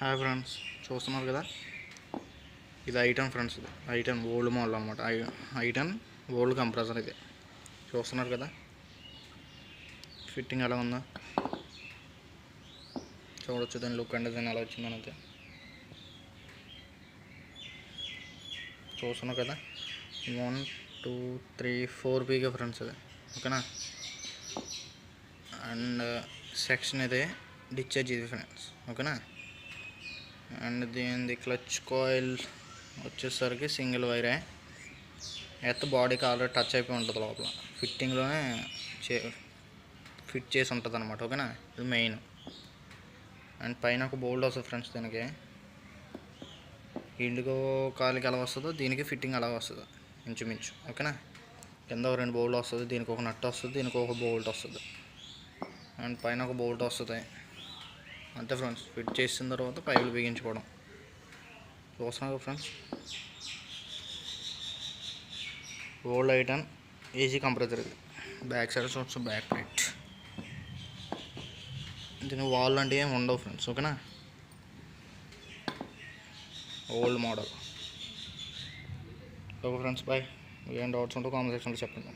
Hi friends, చూస్తున్నారు కదా, ఇది ఐటన్ ఫ్రెండ్స్. ఇది ఐటన్ ఓల్డ్ మోడల్ అనమాట. ఐటన్ ఓల్డ్ కంప్రెసర్. ఇది చూస్తున్నారు కదా, ఫిట్టింగ్ ఎలా ఉందో చూడొచ్చు. దాని లుక్ అండ్ డిజైన్ ఎలా వచ్చిందని అయితే చూస్తున్నారు కదా. 1 2 3 4 పీకే ఫ్రెండ్స్ ఇది, ఓకేనా. అండ్ సెక్షన్ ఇదే డిశ్చార్జ్ ఇది ఫ్రెండ్స్, ఓకేనా. అండ్ దీని క్లచ్ కాయిల్ వచ్చేసరికి సింగిల్ వైరే. బాడీకి ఆల్రెడీ టచ్ అయిపోయి ఉంటుంది, లోపల ఫిట్టింగ్లోనే ఫిట్ చేసి ఉంటుంది అనమాట, ఓకేనా. ఇది మెయిన్. అండ్ పైన ఒక బోల్ట్ వస్తుంది ఫ్రెండ్స్. దీనికి ఇండిగో కాలికి ఎలా వస్తుందో దీనికి ఫిట్టింగ్ అలా వస్తుంది ఇంచుమించు, ఓకేనా. కింద 2 బోల్ట్ వస్తుంది, దీనికి ఒక నట్ వస్తుంది, దీనికి ఒక బోల్ట్ వస్తుంది, అండ్ పైన ఒక బోల్ట్ వస్తుంది. అంతే ఫ్రెండ్స్. ఫిట్ చేసిన తర్వాత పైపులు బిగించుకోవడం. చూస్తున్నారు friends, old item AC compressor. ఇది బ్యాక్ సైడ్ చూడొచ్చు, బ్యాక్ ప్లేట్. దీని వాల్ అంటే ఏమి ఉండవు ఫ్రెండ్స్, ఓకేనా. Old model. Okay friends, bye. ఏం డౌట్స్ ఉంటే కామెంట్ సెక్షన్లో చెప్పండి.